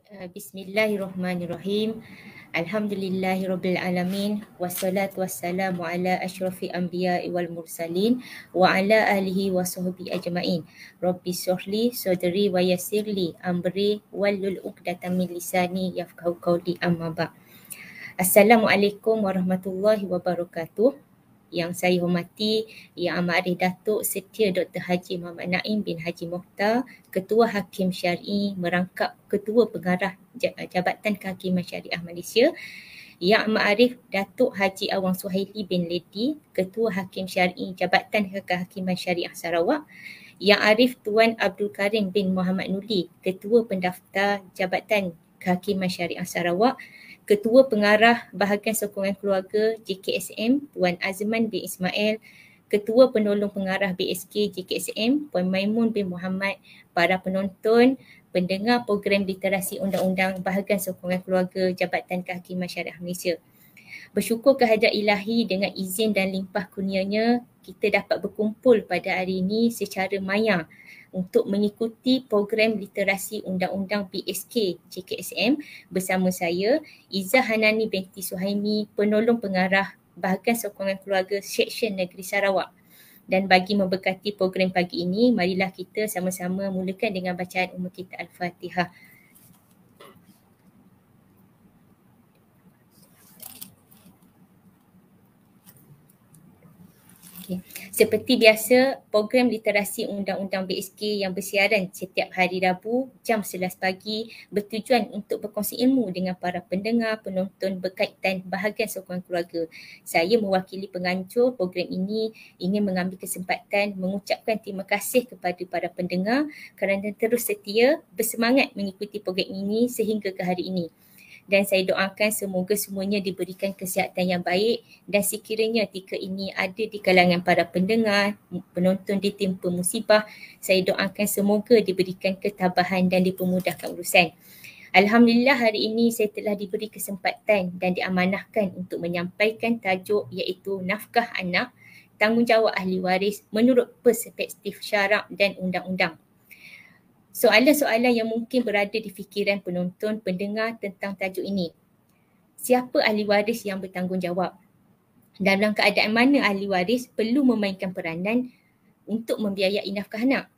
Bismillahirrahmanirrahim. Alhamdulillahirrabbilalamin. Wassalatu wassalamu ala asyrafil anbiya'i wal mursalin wa ala alihi wa sahbihi ajma'in. Rabbi syrahli sadri wa yassirli amri wahlul 'uqdatam min lisani yafqahu qawli, amma ba'd. Assalamualaikum warahmatullahi wabarakatuh. Yang saya hormati Yang Amat Arif Datuk Setia Dr. Haji Muhammad Naim bin Haji Mokhtar, Ketua Hakim Syar'i merangkap Ketua Pengarah Jabatan Kehakiman Syariah Malaysia, Yang Amat Arif Datuk Haji Awang Suhaili bin Ledi, Ketua Hakim Syar'i Jabatan Kehakiman Syariah Sarawak, Yang Arif Tuan Abdul Karim bin Muhammad Nuli, Ketua Pendaftar Jabatan Kehakiman Syariah Sarawak, Ketua Pengarah Bahagian Sokongan Keluarga JKSM Tuan Azman bin Ismail, Ketua Penolong Pengarah BSK JKSM Puan Maimun bin Muhammad, para penonton, pendengar program literasi undang-undang Bahagian Sokongan Keluarga Jabatan Kehakiman Syariah Malaysia. Bersyukur kehadrat Ilahi, dengan izin dan limpah kurnianya kita dapat berkumpul pada hari ini secara maya untuk mengikuti program literasi undang-undang BSK JKSM bersama saya Izzah Hanani binti Suhaimi, penolong pengarah Bahagian Sokongan Keluarga Seksyen Negeri Sarawak. Dan bagi memberkati program pagi ini, marilah kita sama-sama mulakan dengan bacaan umum kita Al-Fatihah. Seperti biasa, program literasi undang-undang BSK yang bersiaran setiap hari Rabu jam 11 pagi bertujuan untuk berkongsi ilmu dengan para pendengar, penonton berkaitan bahagian sokongan keluarga. Saya mewakili pengancur program ini ingin mengambil kesempatan mengucapkan terima kasih kepada para pendengar kerana terus setia bersemangat mengikuti program ini sehingga ke hari ini. Dan saya doakan semoga semuanya diberikan kesihatan yang baik, dan sekiranya ketika ini ada di kalangan para pendengar, penonton ditimpa musibah, saya doakan semoga diberikan ketabahan dan dipermudahkan urusan. Alhamdulillah, hari ini saya telah diberi kesempatan dan diamanahkan untuk menyampaikan tajuk iaitu nafkah anak, tanggungjawab ahli waris menurut perspektif syarak dan undang-undang. Soalan-soalan yang mungkin berada di fikiran penonton, pendengar tentang tajuk ini. Siapa ahli waris yang bertanggungjawab? Dalam keadaan mana ahli waris perlu memainkan peranan untuk membiayai nafkah anak?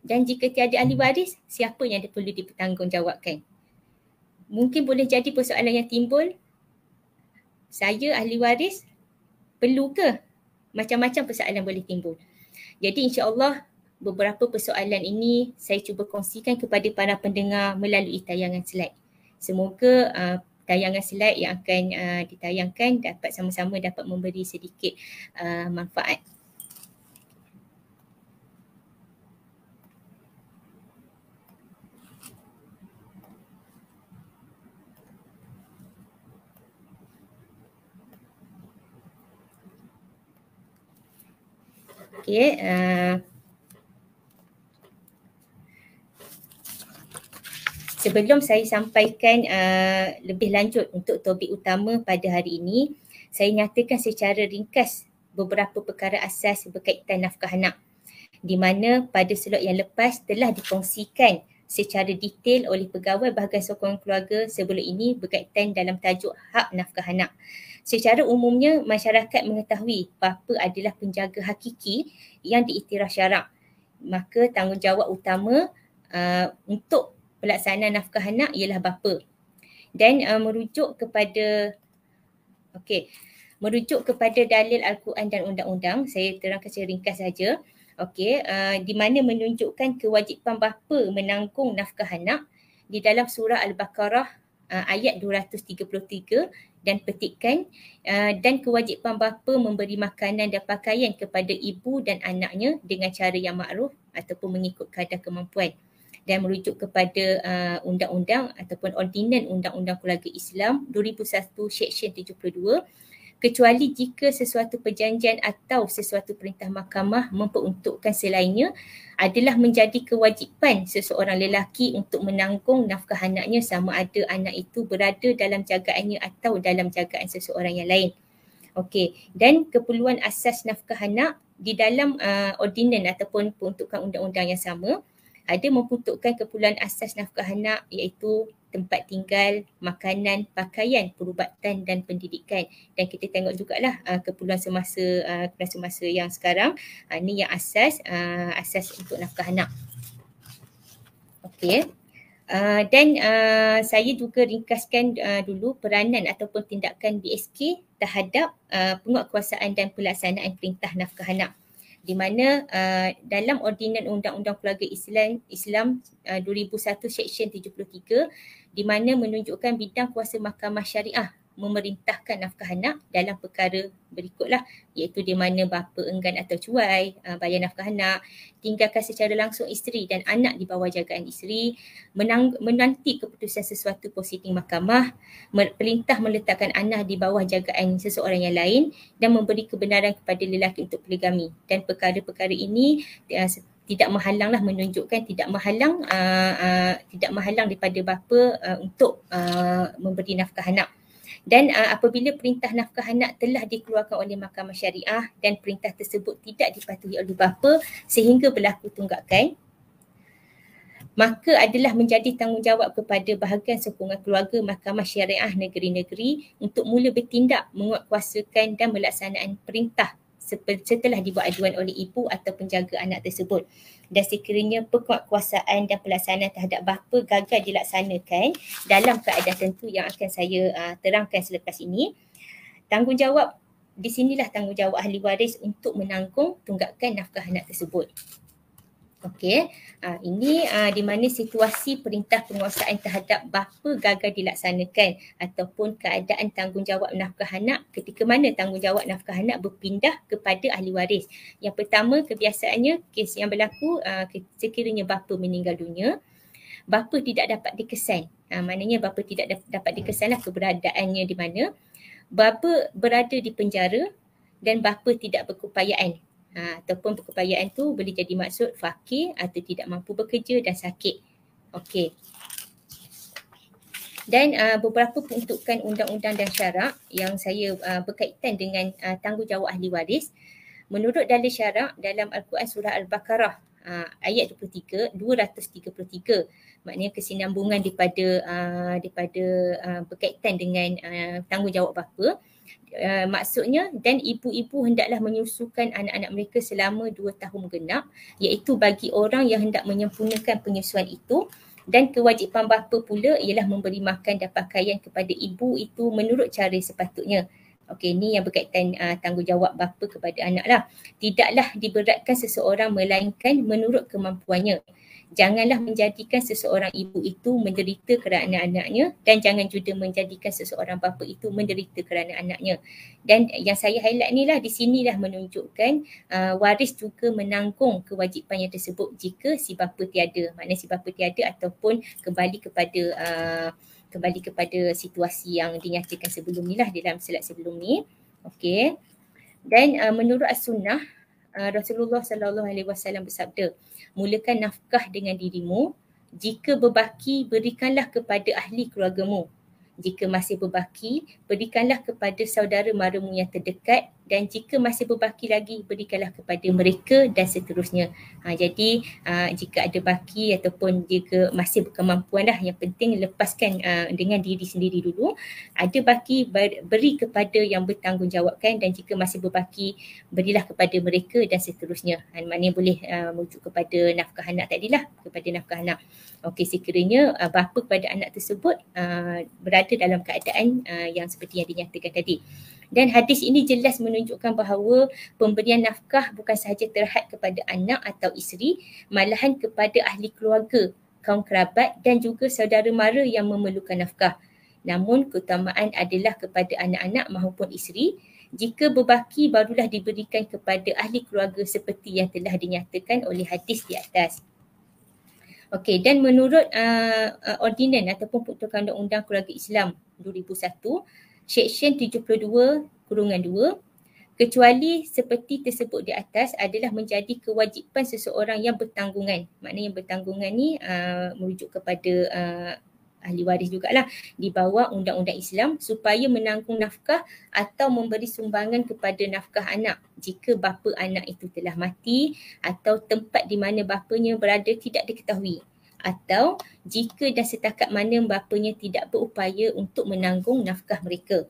Dan jika tiada ahli waris, siapa yang perlu dipertanggungjawabkan? Mungkin boleh jadi persoalan yang timbul, saya ahli waris, perlu ke? Macam-macam persoalan boleh timbul. Jadi insya-Allah beberapa persoalan ini saya cuba kongsikan kepada para pendengar melalui tayangan slide. Semoga tayangan slide yang akan ditayangkan dapat sama-sama dapat memberi sedikit manfaat. Okey, sebelum saya sampaikan lebih lanjut untuk topik utama pada hari ini, saya nyatakan secara ringkas beberapa perkara asas berkaitan nafkah anak, di mana pada slot yang lepas telah dikongsikan secara detail oleh pegawai bahagian sokongan keluarga sebelum ini berkaitan dalam tajuk hak nafkah anak. Secara umumnya, masyarakat mengetahui bapa adalah penjaga hakiki yang diiktiraf syarak. Maka tanggungjawab utama untuk pelaksanaan nafkah anak ialah bapa. Dan merujuk kepada dalil Al-Quran dan undang-undang, saya terangkan secara ringkas saja. Di mana menunjukkan kewajipan bapa menanggung nafkah anak di dalam surah Al-Baqarah ayat 233 dan petikan, dan kewajipan bapa memberi makanan dan pakaian kepada ibu dan anaknya dengan cara yang makruf ataupun mengikut kadar kemampuan. Dan merujuk kepada undang-undang ataupun ordinan Undang-Undang Keluarga Islam 2001 Seksyen 72, kecuali jika sesuatu perjanjian atau sesuatu perintah mahkamah memperuntukkan selainnya, adalah menjadi kewajipan seseorang lelaki untuk menanggung nafkah anaknya sama ada anak itu berada dalam jagaannya atau dalam jagaan seseorang yang lain. Dan keperluan asas nafkah anak di dalam ordinan ataupun peruntukan undang-undang yang sama ada memperuntukkan keperluan asas nafkah anak iaitu tempat tinggal, makanan, pakaian, perubatan dan pendidikan. Dan kita tengok jugalah keperluan semasa yang sekarang. Ini yang asas untuk nafkah anak. Okey. Dan saya juga ringkaskan dulu peranan ataupun tindakan BSK terhadap penguatkuasaan dan pelaksanaan perintah nafkah anak, di mana dalam Ordinan Undang-Undang Keluarga Islam 2001 Seksyen 73, di mana menunjukkan bidang kuasa Mahkamah Syariah memerintahkan nafkah anak dalam perkara berikutlah, iaitu di mana bapa enggan atau cuai bayar nafkah anak, tinggalkan secara langsung isteri dan anak di bawah jagaan isteri, menanti keputusan sesuatu prosiding mahkamah, perintah meletakkan anak di bawah jagaan seseorang yang lain dan memberi kebenaran kepada lelaki untuk poligami. Dan perkara-perkara ini tidak menghalanglah, menunjukkan tidak menghalang daripada bapa untuk memberi nafkah anak. Dan apabila perintah nafkah anak telah dikeluarkan oleh Mahkamah Syariah dan perintah tersebut tidak dipatuhi oleh bapa sehingga berlaku tunggakan, maka adalah menjadi tanggungjawab kepada bahagian sokongan keluarga Mahkamah Syariah negeri-negeri untuk mula bertindak menguatkuasakan dan melaksanaan perintah setelah dibuat aduan oleh ibu atau penjaga anak tersebut. Dan sekiranya penguatkuasaan dan pelaksanaan terhadap bapa gagal dilaksanakan dalam keadaan tertentu yang akan saya terangkan selepas ini, tanggungjawab di sinilah tanggungjawab ahli waris untuk menanggung tunggakan nafkah anak tersebut. Okey, ini di mana situasi perintah penguasaan terhadap bapa gagal dilaksanakan ataupun keadaan tanggungjawab nafkah anak, ketika mana tanggungjawab nafkah anak berpindah kepada ahli waris. Yang pertama, kebiasaannya kes yang berlaku sekiranya bapa meninggal dunia, bapa tidak dapat dikesan. Maknanya bapa tidak dapat dikesanlah keberadaannya di mana. Bapa berada di penjara dan bapa tidak berkeupayaan. Ataupun berkeupayaan tu boleh jadi maksud fakir atau tidak mampu bekerja dan sakit. Okey. Dan beberapa peruntukan undang-undang dan syarak yang saya berkaitan dengan tanggungjawab ahli waris. Menurut dalil syarak dalam Al-Quran surah Al-Baqarah ayat 233, maknanya kesinambungan daripada berkaitan dengan tanggungjawab bapa. Maksudnya, dan ibu-ibu hendaklah menyusukan anak-anak mereka selama 2 tahun genap, iaitu bagi orang yang hendak menyempurnakan penyusuan itu. Dan kewajipan bapa pula ialah memberi makan dan pakaian kepada ibu itu menurut cara sepatutnya. Okey, ini yang berkaitan tanggungjawab bapa kepada anak lah. Tidaklah diberatkan seseorang melainkan menurut kemampuannya. Janganlah menjadikan seseorang ibu itu menderita kerana anaknya, dan jangan juga menjadikan seseorang bapa itu menderita kerana anaknya. Dan yang saya highlight ni lah, di sinilah menunjukkan waris juga menanggung kewajipannya tersebut jika si bapa tiada. Maknanya si bapa tiada ataupun kembali kepada situasi yang dinyatakan sebelum ni lah, dalam slide sebelum ni. Okey. Dan menurut as-sunnah, Rasulullah SAW bersabda, mulakan nafkah dengan dirimu, jika berbaki berikanlah kepada ahli keluargamu, jika masih berbaki berikanlah kepada saudara maramu yang terdekat, dan jika masih berbaki lagi berikanlah kepada mereka, dan seterusnya. Jadi jika ada baki ataupun jika masih berkemampuan lah, yang penting lepaskan dengan diri sendiri dulu. Ada baki beri kepada yang bertanggungjawabkan, dan jika masih berbaki berilah kepada mereka, dan seterusnya. Maknanya boleh merujuk kepada nafkah anak tadilah, kepada nafkah anak. Okey, sekiranya bapa kepada anak tersebut berada dalam keadaan yang seperti yang dinyatakan tadi. Dan hadis ini jelas menunjukkan bahawa pemberian nafkah bukan sahaja terhad kepada anak atau isteri, malahan kepada ahli keluarga, kaum kerabat dan juga saudara mara yang memerlukan nafkah. Namun keutamaan adalah kepada anak-anak maupun isteri. Jika berbaki barulah diberikan kepada ahli keluarga seperti yang telah dinyatakan oleh hadis di atas. Okey, dan menurut ordinan ataupun peruntukan Undang-Undang Keluarga Islam 2001, Seksyen 72/2, kecuali seperti tersebut di atas adalah menjadi kewajipan seseorang yang bertanggungan. Maknanya yang bertanggungan ni merujuk kepada ahli waris jugalah di bawah undang-undang Islam, supaya menanggung nafkah atau memberi sumbangan kepada nafkah anak jika bapa anak itu telah mati atau tempat di mana bapanya berada tidak diketahui, atau jika dan setakat mana bapanya tidak berupaya untuk menanggung nafkah mereka.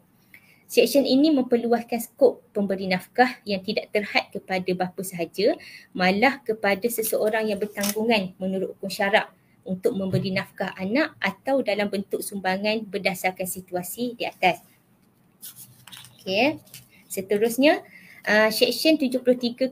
Seksyen ini memperluaskan skop pemberi nafkah yang tidak terhad kepada bapa sahaja, malah kepada seseorang yang bertanggungan menurut hukum syarak untuk memberi nafkah anak atau dalam bentuk sumbangan berdasarkan situasi di atas. Okey. Seterusnya, Seksyen 73/2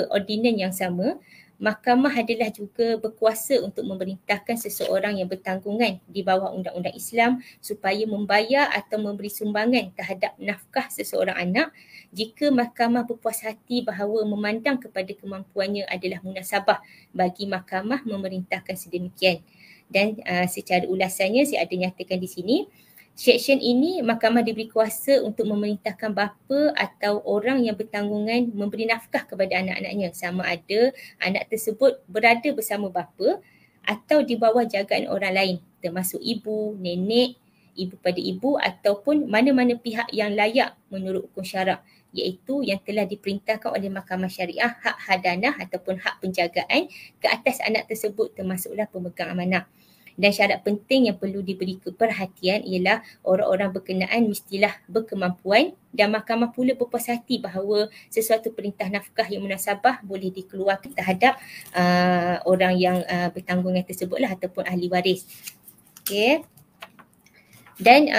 Ordinan yang sama, Mahkamah adalah juga berkuasa untuk memerintahkan seseorang yang bertanggungan di bawah Undang-Undang Islam supaya membayar atau memberi sumbangan terhadap nafkah seseorang anak jika mahkamah berpuas hati bahawa memandang kepada kemampuannya adalah munasabah bagi mahkamah memerintahkan sedemikian. Dan secara ulasannya saya ada nyatakan di sini, Seksyen ini, mahkamah diberi kuasa untuk memerintahkan bapa atau orang yang bertanggungan memberi nafkah kepada anak-anaknya, sama ada anak tersebut berada bersama bapa atau di bawah jagaan orang lain, termasuk ibu, nenek, ibu pada ibu ataupun mana-mana pihak yang layak menurut hukum syarak, iaitu yang telah diperintahkan oleh mahkamah syariah hak hadanah ataupun hak penjagaan ke atas anak tersebut, termasuklah pemegang amanah. Dan syarat penting yang perlu diberi perhatian ialah orang-orang berkenaan mestilah berkemampuan dan mahkamah pula berpuas hati bahawa sesuatu perintah nafkah yang munasabah boleh dikeluarkan terhadap orang yang bertanggungan tersebutlah ataupun ahli waris. Okey. Dan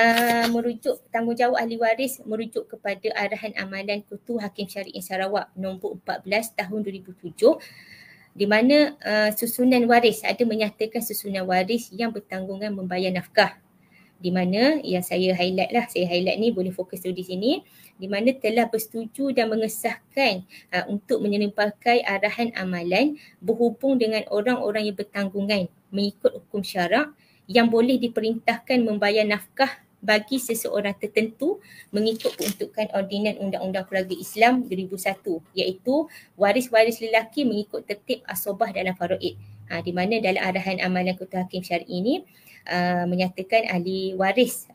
merujuk tanggungjawab ahli waris merujuk kepada arahan amalan Ketua Hakim Syariah Sarawak nombor 14 tahun 2007, di mana susunan waris ada menyatakan susunan waris yang bertanggungan membayar nafkah, di mana yang saya highlight ni boleh fokus di sini, di mana telah bersetuju dan mengesahkan untuk menyerupakan arahan amalan berhubung dengan orang-orang yang bertanggungan mengikut hukum syarak yang boleh diperintahkan membayar nafkah bagi seseorang tertentu mengikut peruntukan Ordinan Undang-Undang Keluarga Islam 2001, iaitu waris-waris lelaki mengikut tertib asobah dalam faraid. Di mana dalam arahan amalan Ketua Hakim Syar'i ini menyatakan ahli waris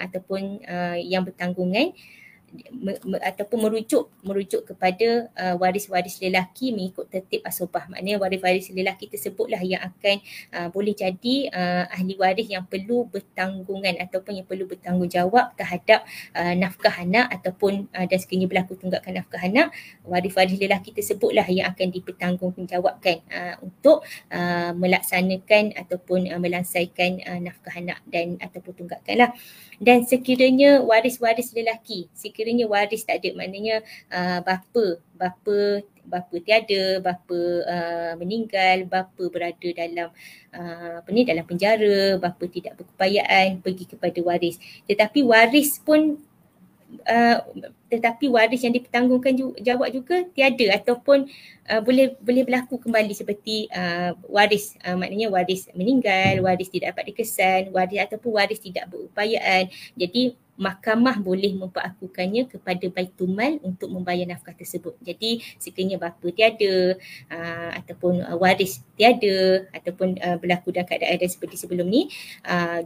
ataupun yang bertanggungan ataupun merujuk kepada waris-waris lelaki mengikut tertib asobah. Maknanya waris-waris lelaki tersebutlah yang akan boleh jadi ahli waris yang perlu bertanggungan ataupun yang perlu bertanggungjawab terhadap nafkah anak ataupun dan sekiranya berlaku tunggakan nafkah anak, waris-waris lelaki tersebutlah yang akan dipertanggungjawabkan untuk melaksanakan ataupun melansaikan nafkah anak dan ataupun tunggakan lah. Dan sekiranya waris-waris lelaki, sekiranya waris tak ada, maknanya bapa tiada, bapa meninggal, bapa berada dalam dalam penjara, bapa tidak berkepayaan, pergi kepada waris. Tetapi waris yang dipertanggungan jawab juga tiada ataupun boleh berlaku kembali seperti waris, maknanya waris meninggal, waris tidak dapat dikesan, waris ataupun waris tidak berupayaan. Jadi mahkamah boleh memperakukannya kepada Baitulmal untuk membayar nafkah tersebut. Jadi sekiranya bapa tiada ataupun waris tiada ataupun berlaku dalam keadaan seperti sebelum ni,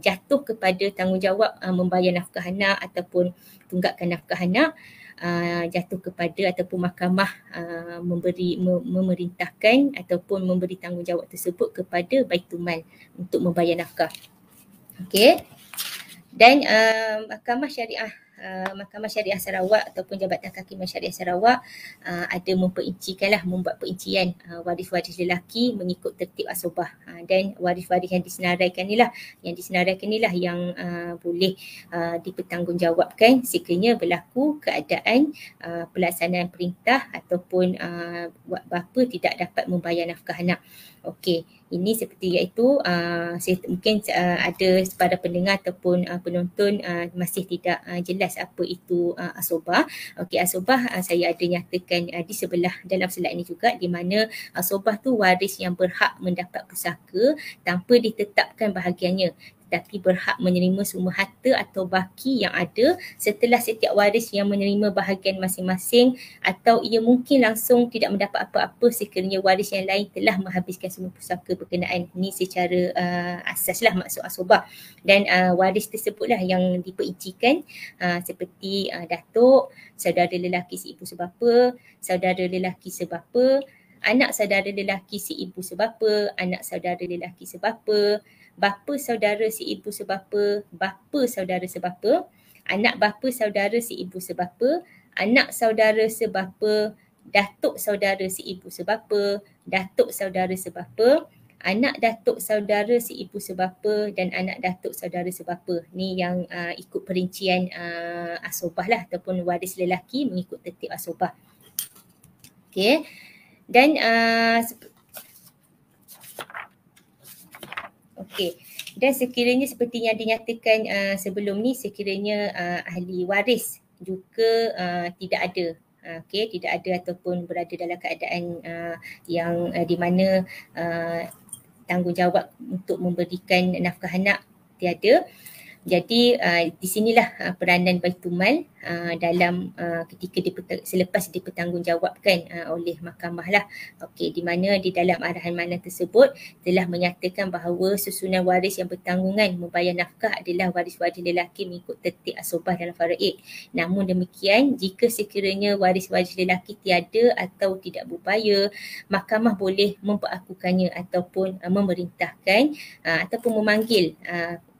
jatuh kepada tanggungjawab membayar nafkah anak ataupun tunggakan nafkah anak, jatuh kepada ataupun mahkamah memerintahkan ataupun memberi tanggungjawab tersebut kepada Baitulmal untuk membayar nafkah. Okey. Dan Mahkamah Syariah Sarawak ataupun Jabatan Kehakiman Syariah Sarawak ada membuat perincian waris-waris lelaki mengikut tertib asobah, dan waris-waris yang disenaraikan inilah yang boleh dipertanggungjawabkan sekiranya berlaku keadaan pelaksanaan perintah ataupun bapa tidak dapat membayar nafkah anak. Okey, ini seperti iaitu mungkin ada para pendengar ataupun penonton masih tidak jelas apa itu asobah. Okey, asobah saya ada nyatakan di sebelah dalam slide ini juga, di mana asobah tu waris yang berhak mendapat pusaka tanpa ditetapkan bahagiannya, tetapi berhak menerima semua harta atau baki yang ada setelah setiap waris yang menerima bahagian masing-masing, atau ia mungkin langsung tidak mendapat apa-apa sekiranya waris yang lain telah menghabiskan semua pusaka berkenaan. Ini secara asaslah maksud asobah. Dan waris tersebutlah yang diperincikan seperti datuk, saudara lelaki seibu sebapa, saudara lelaki sebapa, anak saudara lelaki si ibu sebapa, anak saudara lelaki sebapa, bapa saudara si ibu sebapa, bapa saudara sebapa, anak bapa saudara si ibu sebapa, anak saudara sebapa, datuk saudara si ibu sebapa, datuk saudara sebapa, anak datuk saudara si ibu sebapa dan anak datuk saudara sebapa. Ni yang ikut perincian asobah lah ataupun waris lelaki mengikut tertib asobah. Okey. Dan okey. Dan sekiranya seperti yang dinyatakan sebelum ni, sekiranya ahli waris juga tidak ada, tidak ada ataupun berada dalam keadaan yang di mana tanggungjawab untuk memberikan nafkah anak tiada. Jadi di sinilah peranan Baitul Mal dalam ketika selepas dipertanggungjawabkan oleh mahkamah lah. Okey, di mana di dalam arahan mana tersebut telah menyatakan bahawa susunan waris yang bertanggungan membayar nafkah adalah waris-waris lelaki mengikut tertib asobah dalam faraid. Namun demikian, jika sekiranya waris-waris lelaki tiada atau tidak berupaya, mahkamah boleh memperakukannya ataupun memerintahkan ataupun memanggil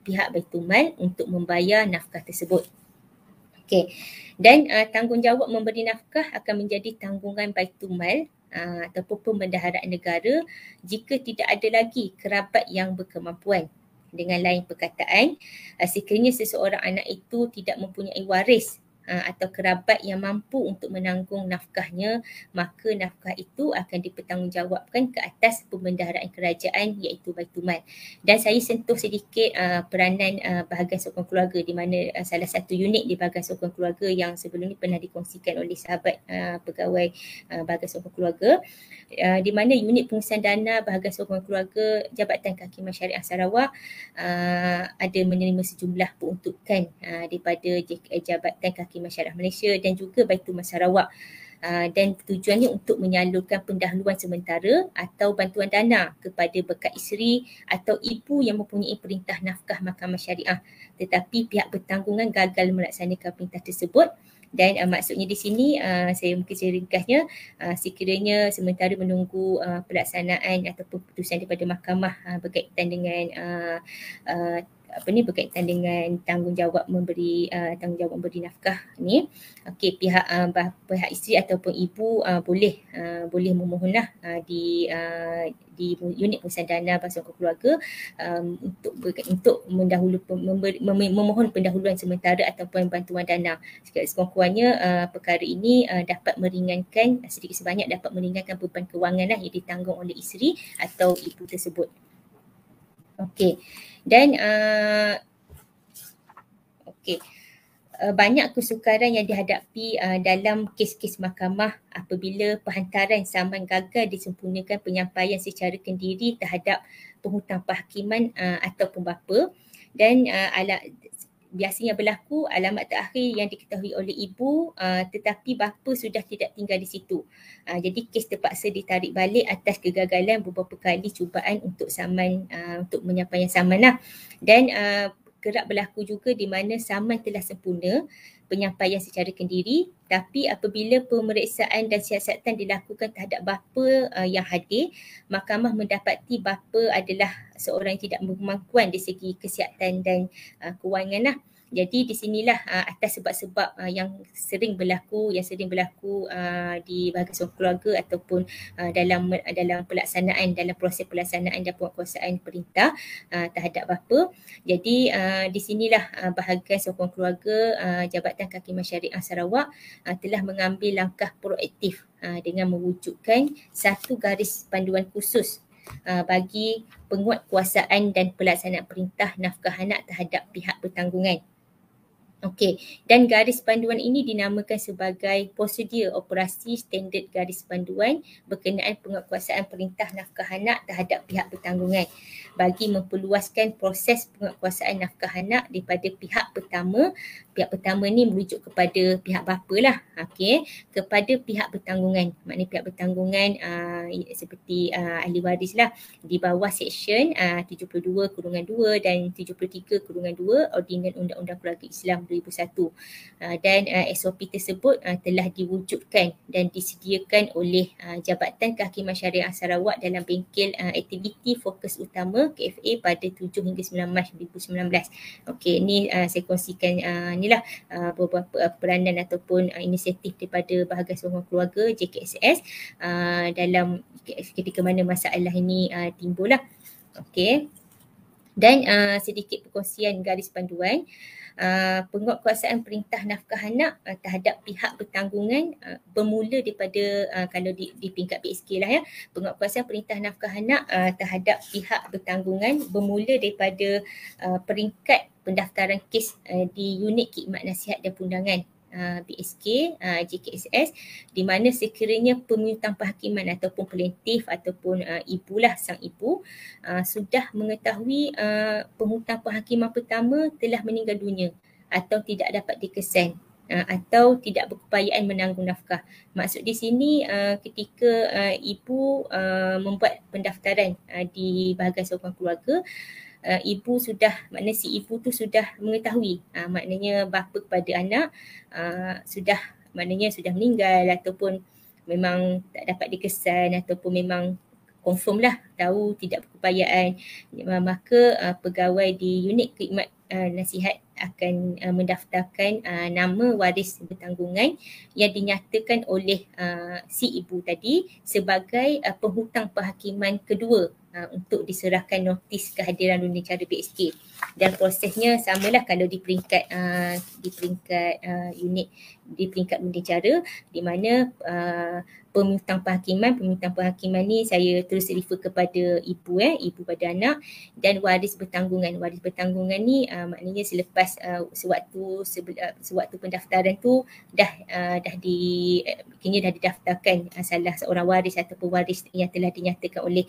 pihak Baitul Mal untuk membayar nafkah tersebut. Okey. Dan tanggungjawab memberi nafkah akan menjadi tanggungan Baitul Mal ataupun Pembendaharaan Negara jika tidak ada lagi kerabat yang berkemampuan. Dengan lain perkataan, sekiranya seseorang anak itu tidak mempunyai waris atau kerabat yang mampu untuk menanggung nafkahnya, maka nafkah itu akan dipertanggungjawabkan ke atas Pembendaharaan Kerajaan iaitu Baitul Mal. Dan saya sentuh sedikit peranan bahagian sokongan keluarga di mana salah satu unit di bahagian sokongan keluarga yang sebelum ni pernah dikongsikan oleh sahabat pegawai bahagian sokongan keluarga, di mana unit pengurusan dana bahagian sokongan keluarga Jabatan Kehakiman Syariah Sarawak ada menerima sejumlah peruntukan daripada Jabatan Kehakiman Syariah Malaysia dan juga Baitul Mal Sarawak. Dan tujuannya untuk menyalurkan pendahuluan sementara atau bantuan dana kepada bekas isteri atau ibu yang mempunyai perintah nafkah mahkamah syariah tetapi pihak bertanggungan gagal melaksanakan perintah tersebut. Dan maksudnya di sini saya mungkin ringkasnya, sekiranya sementara menunggu pelaksanaan ataupun putusan daripada mahkamah berkaitan dengan berkaitan dengan tanggungjawab memberi nafkah ni, okey, pihak isteri ataupun ibu boleh memohonlah di unit pengurusan dana bahasa keluarga untuk memohon pendahuluan sementara ataupun bantuan dana. Sekurang-kurangnya perkara ini dapat meringankan sedikit sebanyak dapat beban kewangan lah yang ditanggung oleh isteri atau ibu tersebut. Okey. Dan banyak kesukaran yang dihadapi dalam kes-kes mahkamah apabila penghantaran saman gagal disempurnakan penyampaian secara kendiri terhadap penghutang perhakiman ataupun bapa. Dan biasanya berlaku alamat terakhir yang diketahui oleh ibu tetapi bapa sudah tidak tinggal di situ. Jadi kes terpaksa ditarik balik atas kegagalan beberapa kali cubaan untuk saman untuk penyampaian saman lah. Dan kerap berlaku juga di mana saman telah sempurna penyampaian secara kendiri tapi apabila pemeriksaan dan siasatan dilakukan terhadap bapa yang hadir, mahkamah mendapati bapa adalah seorang yang tidak berkemampuan dari segi kesihatan dan kewangan lah. Jadi di sinilah atas sebab-sebab yang sering berlaku di bahagian sokongan keluarga ataupun dalam proses pelaksanaan dan penguatkuasaan perintah terhadap bapa. Jadi di sinilah bahagian sokongan keluarga Jabatan Kehakiman Syariah Sarawak telah mengambil langkah proaktif dengan mewujudkan satu garis panduan khusus bagi penguatkuasaan dan pelaksanaan perintah nafkah anak terhadap pihak bertanggungan. Okey, dan garis panduan ini dinamakan sebagai prosedur operasi standard garis panduan berkenaan penguatkuasaan perintah nafkah anak terhadap pihak bertanggungan bagi memperluaskan proses penguatkuasaan nafkah anak daripada pihak pertama pihak pertama ni merujuk kepada pihak bapa lah, okey, kepada pihak bertanggungan. Maknanya pihak bertanggungan seperti ahli waris lah di bawah Seksyen 72/2 dan 73/2 Ordinan Undang-Undang Keluarga Islam 2001. Dan SOP tersebut telah diwujudkan dan disediakan oleh Jabatan Kehakiman Syariah Sarawak dalam bengkel aktiviti fokus utama KFA pada 7 hingga 9 Mac 2019. Okey, ini saya kongsikan inilah beberapa peranan ataupun inisiatif daripada Bahagian Sokongan Keluarga JKSS dalam ketika mana masalah ini timbul lah. Okey. Dan sedikit perkongsian garis panduan. Penguatkuasaan perintah nafkah anak terhadap pihak bertanggungan bermula daripada kalau di peringkat BSK lah ya, penguatkuasaan perintah nafkah anak terhadap pihak bertanggungan bermula daripada peringkat pendaftaran kes di unit khidmat nasihat dan perundangan BSK JKSS, di mana sekiranya pemintang penghakiman ataupun pelentif ataupun ibulah sang ibu sudah mengetahui penghutang penghakiman pertama telah meninggal dunia atau tidak dapat dikesan atau tidak berkeupayaan menanggung nafkah. Maksud di sini ketika ibu membuat pendaftaran di Bahagian Sokongan Keluarga, ibu sudah, maknanya si ibu tu sudah mengetahui maknanya bapa kepada anak maknanya sudah meninggal ataupun memang tak dapat dikesan ataupun memang confirm lah tahu tidak berkeupayaan, maka pegawai di unit khidmat nasihat akan mendaftarkan nama waris bertanggungan yang dinyatakan oleh si ibu tadi sebagai penghutang penghakiman kedua untuk diserahkan notis kehadiran rudicara BSK. Dan prosesnya samalah kalau di peringkat unit di peringkat rudicara, di mana pemintang penghakiman ni saya terus refer kepada ibu pada anak, dan waris bertanggungan. Waris bertanggungan ni maknanya selepas sewaktu pendaftaran tu dah didaftarkan salah seorang waris ataupun waris yang telah dinyatakan oleh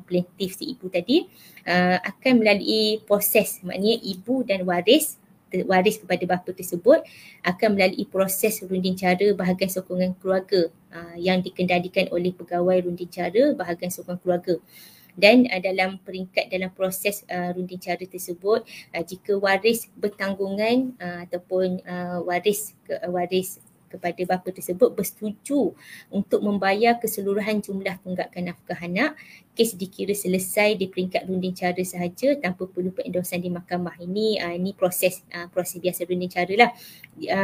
pelentif si ibu tadi, akan melalui proses, maknanya ibu dan waris kepada bapa tersebut akan melalui proses runding-cara Bahagian Sokongan Keluarga yang dikendalikan oleh pegawai runding-cara Bahagian Sokongan Keluarga. Dan dalam proses runding-cara tersebut, jika waris bertanggungan ataupun waris kepada bapa tersebut bersetuju untuk membayar keseluruhan jumlah tunggakan nafkah anak, kes dikira selesai di peringkat runding cara sahaja tanpa perlu pengendosan di mahkamah. Ini proses biasa runding cara lah.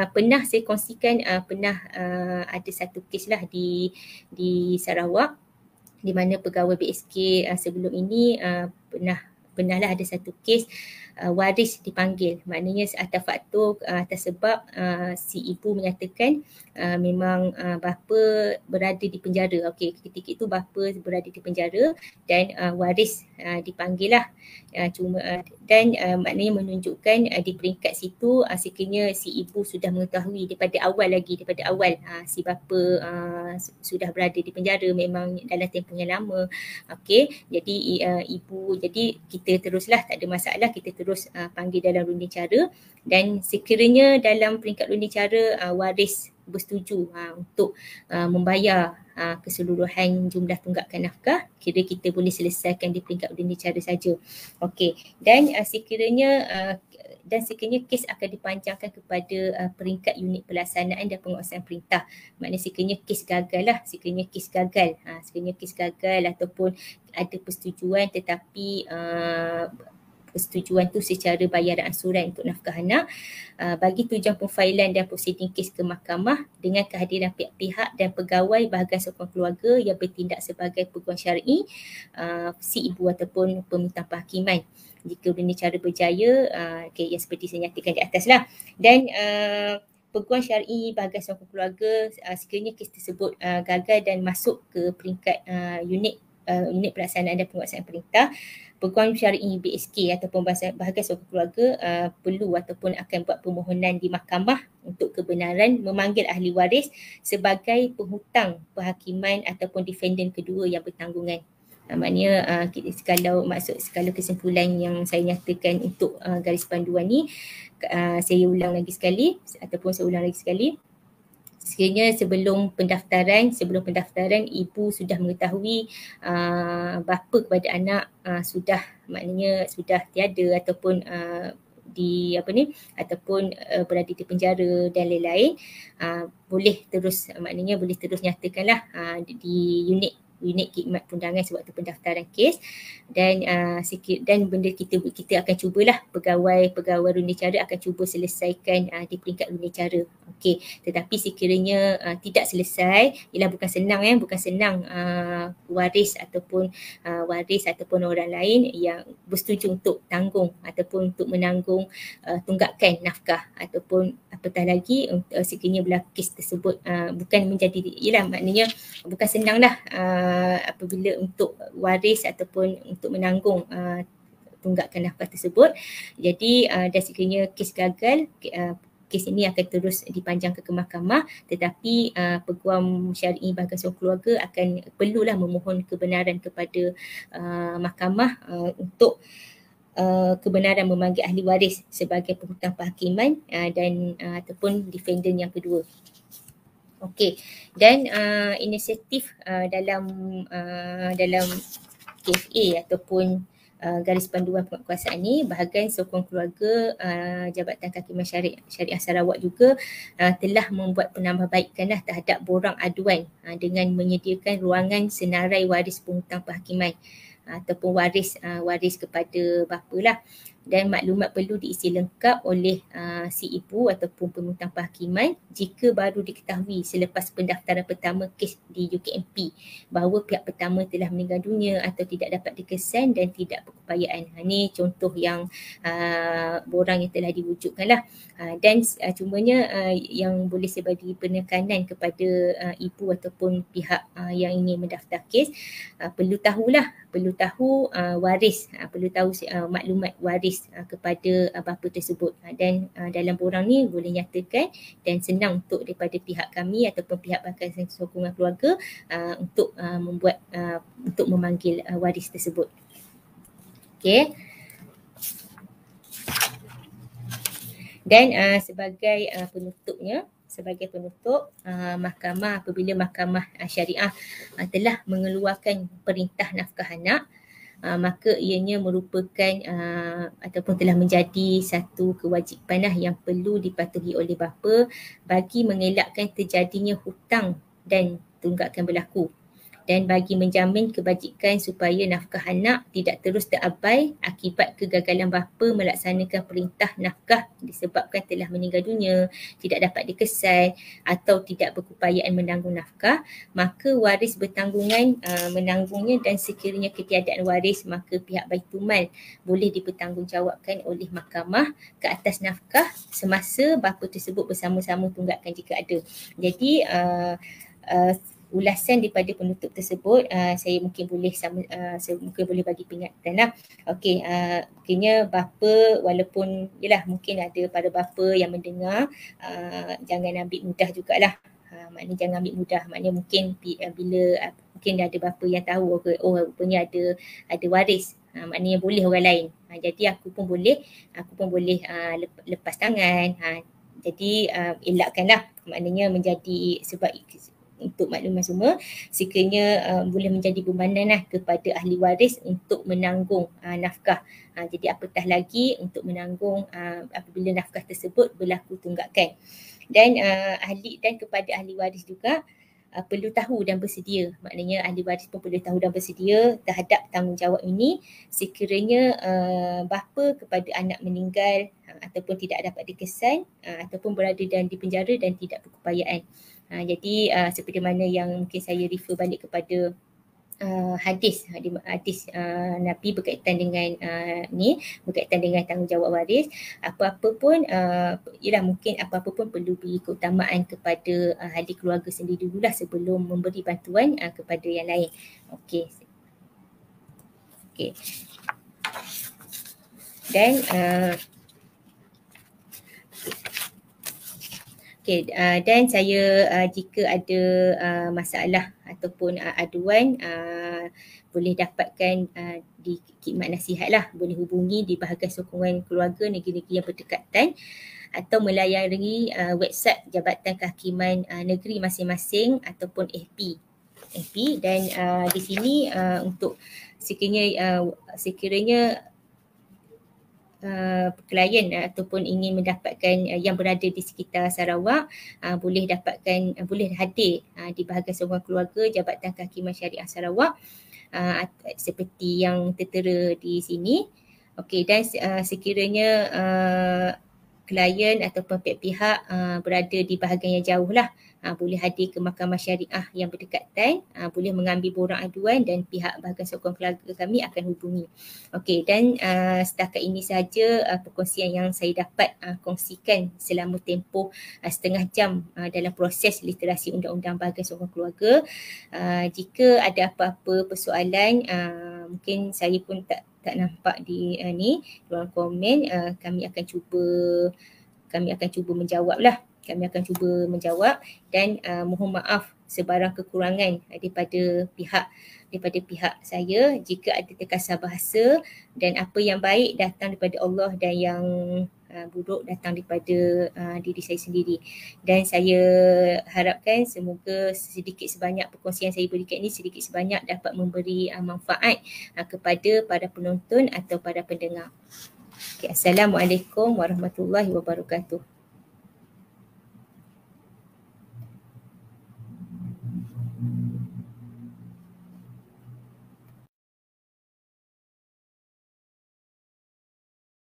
Pernah saya kongsikan ada satu kes lah di Sarawak, di mana pegawai BSK sebelum ini pernahlah ada satu kes waris dipanggil, maknanya atas faktor atas sebab si ibu menyatakan memang bapa berada di penjara. Okey, ketika itu bapa berada di penjara dan waris dipanggil lah, dan maknanya menunjukkan di peringkat situ sekiranya si ibu sudah mengetahui daripada awal si bapa sudah berada di penjara memang dalam tempoh yang lama. Okey, jadi jadi kita teruslah, tak ada masalah, kita terus panggil dalam runding cara, dan sekiranya dalam peringkat runding cara waris bersetuju untuk membayar keseluruhan jumlah tunggakan nafkah, kira kita boleh selesaikan di peringkat runding cara saja. Okey, dan sekiranya kes akan dipanjangkan kepada peringkat unit pelaksanaan dan penguasaan perintah. Maknanya sekiranya kes gagal ataupun ada persetujuan tetapi persetujuan tu secara bayaran ansuran untuk nafkah anak, bagi tujuan pemfailan dan prosiding kes ke mahkamah dengan kehadiran pihak-pihak dan pegawai Bahagian Sokongan Keluarga yang bertindak sebagai peguam syar'i, si ibu ataupun pemintang penghakiman. Jika benda cara berjaya, yang seperti saya nyatakan di atas lah. Dan peguam syar'i Bahagian Sokongan Keluarga, sekiranya kes tersebut gagal dan masuk ke peringkat unit pelaksanaan dan penguasaan perintah, peguam syar'i BSK ataupun Bahagian Sokongan Keluarga perlu ataupun akan buat permohonan di mahkamah untuk kebenaran memanggil ahli waris sebagai penghutang penghakiman ataupun defendant kedua yang bertanggungan. Maknanya kalau kesimpulan yang saya nyatakan untuk garis panduan ni, saya ulang lagi sekali ataupun saya ulang lagi sekali. Sekiranya sebelum pendaftaran ibu sudah mengetahui bapa kepada anak maknanya sudah tiada ataupun berada di penjara dan lain-lain, boleh terus nyatakanlah di unit khidmat undangan sewaktu pendaftaran kes, dan benda kita akan cubalah, pegawai rudicara akan cuba selesaikan di peringkat rudicara. Okey, tetapi sekiranya tidak selesai, ialah bukan senang waris ataupun orang lain yang bersetuju untuk tanggung ataupun untuk menanggung tunggakan nafkah, ataupun apatah lagi sekiranya berlaku kes tersebut bukan menjadi, maknanya bukan senanglah apabila untuk waris ataupun untuk menanggung tunggakan nafkah tersebut. Jadi dan sekiranya kes gagal, kes ini akan terus dipanjangkan ke mahkamah, tetapi Peguam Syar'i Bahagian Seorang Keluarga akan perlulah memohon kebenaran kepada mahkamah untuk kebenaran memanggil ahli waris sebagai penghutang perhakiman dan ataupun defendant yang kedua. Okey, dan inisiatif dalam KFA ataupun garis panduan penguatkuasaan ni, Bahagian Sokong Keluarga Jabatan Kehakiman Syariah Sarawak juga telah membuat penambahbaikanlah terhadap borang aduan dengan menyediakan ruangan senarai waris penghutang perhakiman ataupun waris kepada bapa lah, dan maklumat perlu diisi lengkap oleh si ibu ataupun penghutang perhakiman jika baru diketahui selepas pendaftaran pertama kes di UKMP bahawa pihak pertama telah meninggal dunia atau tidak dapat dikesan dan tidak berkepayaan. Ini contoh yang borang yang telah diwujudkan lah. Dan cumanya yang boleh saya bagi penekanan kepada ibu ataupun pihak yang ingin mendaftar kes, perlu tahu waris, perlu tahu maklumat waris kepada bapa tersebut, dan dalam borang ni boleh nyatakan dan senang untuk daripada pihak kami ataupun pihak Bahagian Sokongan Keluarga untuk untuk memanggil waris tersebut. Okey. Dan sebagai penutup, mahkamah, apabila mahkamah syariah telah mengeluarkan perintah nafkah anak, maka ianya merupakan ataupun telah menjadi satu kewajipan yang perlu dipatuhi oleh bapa bagi mengelakkan terjadinya hutang dan tunggakan berlaku, dan bagi menjamin kebajikan supaya nafkah anak tidak terus terabai akibat kegagalan bapa melaksanakan perintah nafkah disebabkan telah meninggal dunia, tidak dapat dikesan atau tidak berkeupayaan menanggung nafkah, maka waris bertanggungan menanggungnya, dan sekiranya ketiadaan waris maka pihak Baitul Mal boleh dipertanggungjawabkan oleh mahkamah ke atas nafkah semasa bapa tersebut bersama-sama tunggakan jika ada. Jadi ulasan daripada penutup tersebut saya mungkin boleh bagi peringatan lah. Okey, mungkinnya bapa, walaupun mungkin ada para bapa yang mendengar, jangan ambil mudah jugalah. Maknanya jangan ambil mudah, maknanya mungkin bila mungkin ada bapa yang tahu rupanya ada waris, maknanya boleh orang lain. Jadi aku pun boleh lepas tangan. Jadi elakkanlah, maknanya menjadi sebab untuk makluman semua, sekiranya boleh menjadi bebananlah kepada ahli waris untuk menanggung nafkah. Jadi apatah lagi untuk menanggung apabila nafkah tersebut berlaku tunggakan. Dan kepada ahli waris juga perlu tahu dan bersedia, maknanya ahli waris pun perlu tahu dan bersedia terhadap tanggungjawab ini sekiranya bapa kepada anak meninggal ataupun tidak dapat dikesan ataupun berada di penjara dan tidak berkeupayaan. Jadi seperti mana yang mungkin saya refer balik kepada hadis Nabi berkaitan dengan berkaitan dengan tanggungjawab waris, apa-apa pun mungkin apa-apa pun perlu beri keutamaan kepada ahli keluarga sendiri dululah sebelum memberi bantuan kepada yang lain. Okey. Dan dan saya jika ada masalah ataupun aduan boleh dapatkan di khidmat nasihat lah. Boleh hubungi di bahagian sokongan keluarga negeri-negeri yang berdekatan atau melayari website Jabatan Kehakiman Negeri masing-masing ataupun FB. Dan di sini untuk sekiranya klien ataupun ingin mendapatkan yang berada di sekitar Sarawak boleh hadir di bahagian sokongan keluarga Jabatan Kehakiman Syariah Sarawak seperti yang tertera di sini. Okey, dan sekiranya klien ataupun pihak-pihak berada di bahagian yang jauh lah, boleh hadir ke Mahkamah Syariah yang berdekatan, boleh mengambil borang aduan dan pihak bahagian sokongan keluarga kami akan hubungi. Okey, dan setakat ini sahaja perkongsian yang saya dapat kongsikan selama tempoh setengah jam dalam proses literasi undang-undang bahagian sokongan keluarga. Jika ada apa-apa persoalan, mungkin saya pun tak nampak di ruang komen, kami akan cuba menjawab lah. Kami akan cuba menjawab dan mohon maaf sebarang kekurangan daripada pihak saya jika ada terkasar bahasa, dan apa yang baik datang daripada Allah dan yang buruk datang daripada diri saya sendiri. Dan saya harapkan semoga sedikit sebanyak perkongsian saya berikan ini sedikit sebanyak dapat memberi manfaat kepada para penonton atau para pendengar. Okay, Assalamualaikum warahmatullahi wabarakatuh.